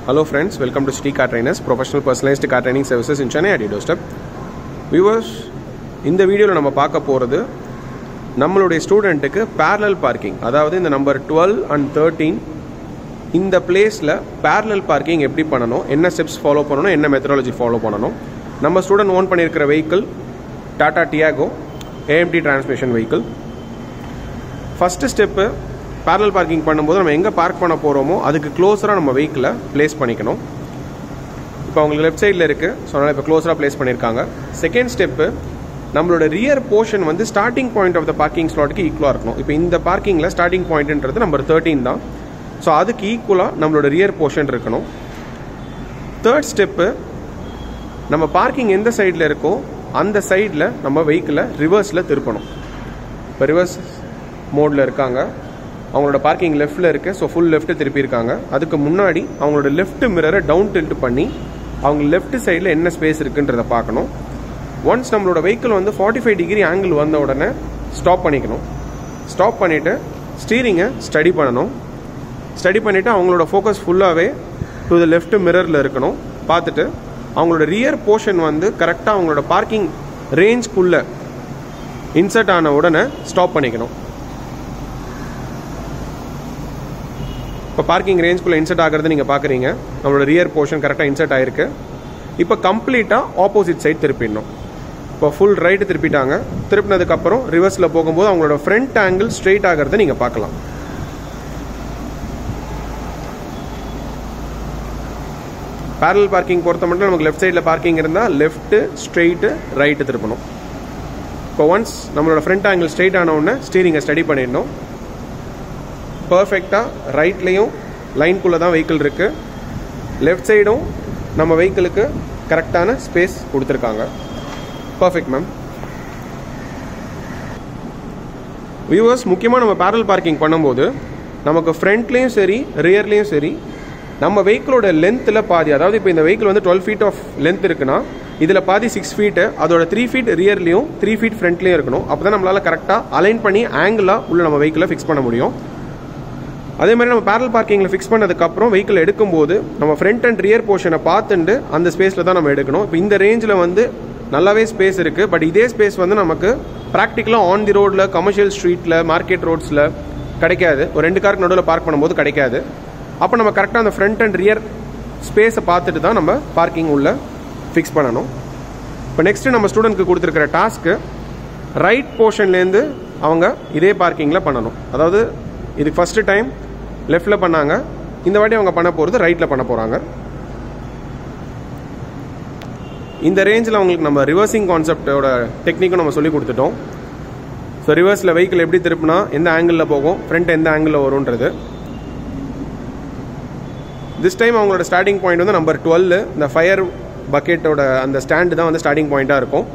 Hello friends, welcome to Shri Car Trainers, professional personalized car training services in Chennai at your doorstep. Viewers, in the video நம்ம பார்க்க போறது நம்மளுடைய ஸ்டூடண்ட்டுக்கு parallel parking, அதாவது இந்த number 12 and 13 இந்த பிளேஸ்ல parallel parking எப்படி பண்ணனும், என்ன ஸ்டெப்ஸ் ஃபாலோ பண்ணனும், என்ன மெத்தடாலஜி ஃபாலோ பண்ணனும். நம்ம ஸ்டூடண்ட் ஓன் பண்ணியிருக்கிற vehicle Tata Tiago AMT transmission vehicle. First step parallel parking பண்ணும்போது நம்ம எங்க பார்க் பண்ண போறோமோ அதுக்கு க்ளோஸரா நம்ம வெஹிக்கிளை பிளேஸ் பண்ணிக்கணும். இப்போ உங்களுக்கு லெஃப்ட் சைடுல இருக்கு, சோ அதனால இப்போ க்ளோஸரா பிளேஸ் பண்ணிருக்காங்க. செகண்ட் ஸ்டெப், நம்மளோட ரியர் போர்ஷன் வந்து starting point of the parking ஸ்லாட்க்கு ஈக்குவலா இருக்கணும். இப்போ இந்த பார்க்கிங்ல ஸ்டார்டிங் பாயிண்ட்ன்றது நம்பர் 13 தான். சோ அதுக்கு ஈக்குவலா நம்மளோட ரியர் போர்ஷன் இருக்கணும். தேர்ட் ஸ்டெப், நம்ம பார்க்கிங் எந்த சைடுல இருக்கோ அந்த சைடுல நம்ம வெஹிக்கிளை ரிவர்ஸ்ல திருப்பணும். இப்போ ரிவர்ஸ் மோட்ல இருக்காங்க, அவங்களோட பார்க்கிங் லெஃப்ட்ல இருக்கு, ஸோ ஃபுல் லெஃப்ட் திருப்பி இருக்காங்க. அதுக்கு முன்னாடி அவங்களோட லெஃப்ட் மிரரை டவுன் டில்ட் பண்ணி அவங்க லெஃப்ட் சைடில் என்ன ஸ்பேஸ் இருக்குன்றதை பார்க்கணும். ஒன்ஸ் நம்மளோட வெஹிக்கிள் வந்து 45 டிகிரி ஆங்கிள் வந்த உடனே ஸ்டாப் பண்ணிக்கணும். ஸ்டாப் பண்ணிட்டு ஸ்டீரிங்கை ஸ்டடி பண்ணணும். ஸ்டடி பண்ணிட்டு அவங்களோட ஃபோக்கஸ் ஃபுல்லாகவே டு த லெஃப்ட் மிரரில் இருக்கணும். பார்த்துட்டு அவங்களோட ரியர் போர்ஷன் வந்து கரெக்டாக அவங்களோட பார்க்கிங் ரேஞ்ச்குள்ளே இன்சர்ட் ஆன உடனே ஸ்டாப் பண்ணிக்கணும். இப்போ பார்க்கிங் ரேஞ்ச்குள்ளே இன்சர்ட் ஆகிறது நீங்கள் பார்க்குறீங்க, நம்மளோட ரியர் போர்ஷன் கரெக்டாக இன்சர்ட் ஆயிருக்கு. இப்போ கம்ப்ளீட்டாக ஆப்போசிட் சைட் திருப்பிடணும். இப்போ ஃபுல் ரைட்டு திருப்பிட்டாங்க. திருப்பினதுக்கப்புறம் ரிவர்ஸில் போகும்போது அவங்களோட ஃப்ரண்ட் ஆங்கிள் ஸ்ட்ரெயிட் ஆகிறத நீங்கள் பார்க்கலாம். பேரலல் பார்க்கிங் பொறுத்த மட்டும் நமக்கு லெஃப்ட் சைடில் பார்க்கிங் இருந்தால் லெஃப்ட்டு ஸ்ட்ரெயிட்டு ரைட்டு திருப்பணும். இப்போ ஒன்ஸ் நம்மளோட ஃப்ரண்ட் ஆங்கிள் ஸ்ட்ரெயிட் ஆன உடனே ஸ்டீரிங்கை ஸ்டடி பண்ணிடணும். பர்ஃபெக்டாக ரைட்லேயும் லைன்குள்ளே தான் வெஹிக்கிள் இருக்கு, லெஃப்ட் சைடும் நம்ம வெஹிக்கிளுக்கு கரெக்டான ஸ்பேஸ் கொடுத்துருக்காங்க. Perfect ma'am. வியூவர்ஸ், முக்கியமாக நம்ம பேரலல் பார்க்கிங் பண்ணும்போது நமக்கு ஃப்ரண்ட்லேயும் சரி ரியர்லேயும் சரி நம்ம வெஹிக்கிளோட லென்த்தில் பாதி, அதாவது இப்போ இந்த வெஹிக்கிள் வந்து 12 ஃபீட் ஆஃப் லென்த் இருக்குன்னா இதில் பாதி 6 ஃபீட்டு, அதோட 3 ஃபீட் ரியர்லையும் 3 ஃபீட் ஃப்ரண்ட்லேயும் இருக்கணும். அப்போ தான் நம்மளால் கரெக்டாக அலைன் பண்ணி ஆங்கிளாக உள்ள நம்ம வெஹிக்கிளை ஃபிக்ஸ் பண்ண முடியும். அதே மாதிரி நம்ம பேரலல் பார்க்கிங்கில் ஃபிக்ஸ் பண்ணதுக்கப்புறம் வெஹிக்கிள் எடுக்கும்போது நம்ம ஃப்ரண்ட் அண்ட் ரியர் போர்ஷனை பார்த்துட்டு அந்த ஸ்பேஸில் தான் நம்ம எடுக்கணும். இப்போ இந்த ரேஞ்சில் வந்து நல்லாவே ஸ்பேஸ் இருக்குது, பட் இதே ஸ்பேஸ் வந்து நமக்கு ப்ராக்டிக்கலாக ஆன் தி ரோடில், கமர்ஷியல் ஸ்ட்ரீட்டில், மார்க்கெட் ரோட்ஸில் கிடைக்காது. ஒரு 2 காருக்கு நடுவில் பார்க் பண்ணும்போது கிடைக்காது. அப்போ நம்ம கரெக்டாக அந்த ஃப்ரண்ட் அண்ட் ரியர் ஸ்பேஸை பார்த்துட்டு தான் நம்ம பார்க்கிங் உள்ள ஃபிக்ஸ் பண்ணணும். இப்போ நெக்ஸ்ட்டு நம்ம ஸ்டூடெண்ட்க்கு கொடுத்துருக்கிற டாஸ்க்கு ரைட் போர்ஷன்லேருந்து அவங்க இதே பார்க்கிங்கில் பண்ணணும். அதாவது இதுக்கு ஃபஸ்ட்டு டைம் லெஃப்டில் பண்ணாங்க, இந்த வாட்டி அவங்க பண்ண போகிறது ரைட்டில் பண்ண போகிறாங்க. இந்த ரேஞ்சில் அவங்களுக்கு நம்ம ரிவர்சிங் கான்செப்டோட டெக்னிக்கும் நம்ம சொல்லி கொடுத்துட்டோம். ஸோ ரிவர்ஸில் வெஹிக்கிள் எப்படி திருப்பினா எந்த ஆங்கிளில் போகும், ஃப்ரண்ட் எந்த ஆங்கிளில் வரும்ன்றது. திஸ் டைம் அவங்களோட ஸ்டார்டிங் பாயிண்ட் வந்து நம்பர் 12, இந்த ஃபயர் பக்கெட்டோட அந்த ஸ்டாண்டு தான் வந்து ஸ்டார்டிங் பாயிண்ட்டாக இருக்கும்.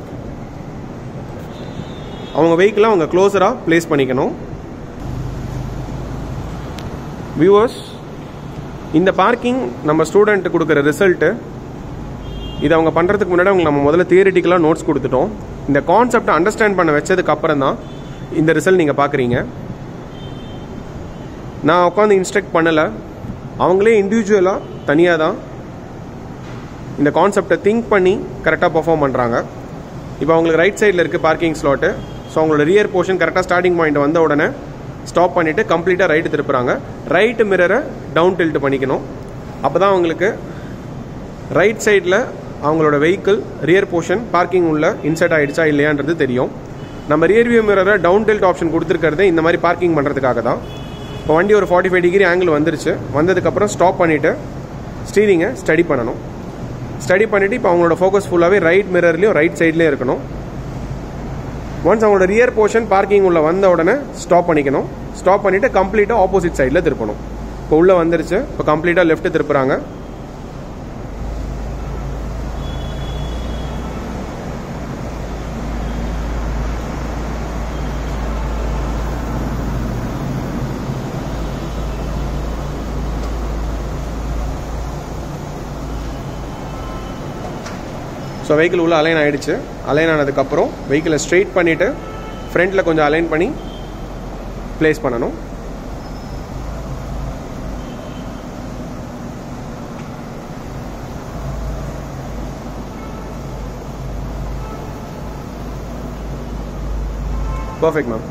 அவங்க வெஹிக்கிளை அவங்க க்ளோஸராக பிளேஸ் பண்ணிக்கணும். வியூவர்ஸ், இந்த பார்க்கிங் நம்ம ஸ்டூடெண்ட் கொடுக்குற ரிசல்ட்டு, இது அவங்க பண்ணுறதுக்கு முன்னாடி அவங்க நம்ம முதல்ல தியரிட்டிக்கலாக நோட்ஸ் கொடுத்துட்டோம். இந்த கான்செப்டை அண்டர்ஸ்டாண்ட் பண்ண வச்சதுக்கு அப்புறம் தான் இந்த ரிசல்ட் நீங்கள் பார்க்குறீங்க. நான் உட்காந்து இன்ஸ்ட்ரக்ட் பண்ணலை, அவங்களே இண்டிவிஜுவலாக தனியாக தான் இந்த கான்செப்டை திங்க் பண்ணி கரெக்டாக பர்ஃபார்ம் பண்ணுறாங்க. இப்போ அவங்களுக்கு ரைட் சைடில் இருக்குது பார்க்கிங் ஸ்லாட்டு. ஸோ அவங்களோட ரியர் போர்ஷன் கரெக்டாக ஸ்டார்டிங் பாயிண்ட் வந்த உடனே ஸ்டாப் பண்ணிவிட்டு கம்ப்ளீட்டாக ரைட்டு திருப்புறாங்க. ரைட்டு மிரரை டவுன் டில்ட் பண்ணிக்கணும். அப்போ தான் அவங்களுக்கு ரைட் சைடில் அவங்களோட வெஹிக்கிள் ரியர் போர்ஷன் பார்க்கிங் உள்ள இன்சர்ட் ஆகிடுச்சா இல்லையான்றது தெரியும். நம்ம ரியர் வியூ மிரரை டவுன் டில்ட் ஆப்ஷன் கொடுத்துருக்கிறதே இந்த மாதிரி பார்க்கிங் பண்ணுறதுக்காக தான். இப்போ வண்டி ஒரு 45 டிகிரி ஆங்கிள் வந்துருச்சு, வந்ததுக்கப்புறம் ஸ்டாப் பண்ணிவிட்டு ஸ்டீரிங்கை ஸ்டடி பண்ணணும். ஸ்டடி பண்ணிவிட்டு இப்போ அவங்களோட ஃபோக்கஸ் ஃபுல்லாகவே ரைட் மிரர்லேயும் ரைட் சைட்லேயும் இருக்கணும். ஒன்ஸ் அவங்களோட ரியர் போர்ஷன் பார்க்கிங் உள்ள வந்த உடனே ஸ்டாப் பண்ணிக்கணும். ஸ்டாப் பண்ணிவிட்டு கம்ப்ளீட்டாக ஆப்போசிட் சைடில் திருப்பணும். இப்போ உள்ளே வந்துருச்சு, இப்போ கம்ப்ளீட்டாக லெஃப்ட் திருப்புறாங்க. ஸோ வெஹிக்கிள் உள்ள அலைன் ஆகிடுச்சு. அலைன் ஆனதுக்கப்புறம் வெஹிக்கிளை ஸ்ட்ரெயிட் பண்ணிவிட்டு ஃப்ரண்ட்டில் கொஞ்சம் அலைன் பண்ணி பிளேஸ் பண்ணணும். Perfect ma'am.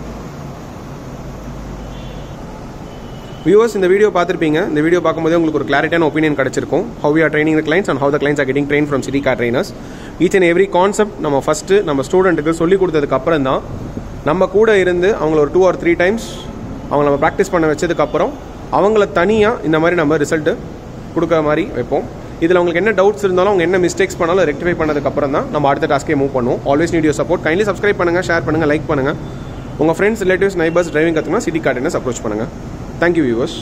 வியூவர்ஸ், இந்த வீடியோ பார்த்துருப்பீங்க. இந்த வீடியோ பார்க்கும்போது உங்களுக்கு ஒரு கிளாரிட்டியான ஒப்பீனியன் கிடச்சிருக்கும். how we are training the clients and how the clients are getting trained from city car trainers. each and every concept நம்ம ஃபஸ்ட்டு நம்ம ஸ்டூடெண்ட்டுக்கு சொல்லி கொடுத்ததுக்கு அப்புறம் தான் நம்ம கூட இருந்து அவங்கள ஒரு 2 or 3 times அவங்க நம்ம ப்ராக்டிஸ் பண்ண வச்சதுக்கப்புறம் அவங்கள தனியாக இந்த மாதிரி நம்ம ரிசல்ட்டு கொடுக்குற மாதிரி வைப்போம். இதில் உங்களுக்கு என்ன டவுட்ஸ் இருந்தாலும் அவங்க என்ன மிஸ்டேக்ஸ் பண்ணாலும் ரெக்டிஃபை பண்ணதுக்கப்புறம் தான் நம்ம அடுத்த டாஸ்க்கே மூவ் பண்ணுவோம். Always need your support. Kindly subscribe பண்ணுங்கள், ஷேர் பண்ணுங்கள், லைக் பண்ணுங்கள். உங்கள் ஃப்ரெண்ட்ஸ், ரிலேட்டிவ்ஸ், நைபர்ஸ் டிரைவிங் கற்றுனா சிட்டி கார் ட்ரைனர்ஸ் அப்ரோச் பண்ணுங்கள். Thank you, viewers.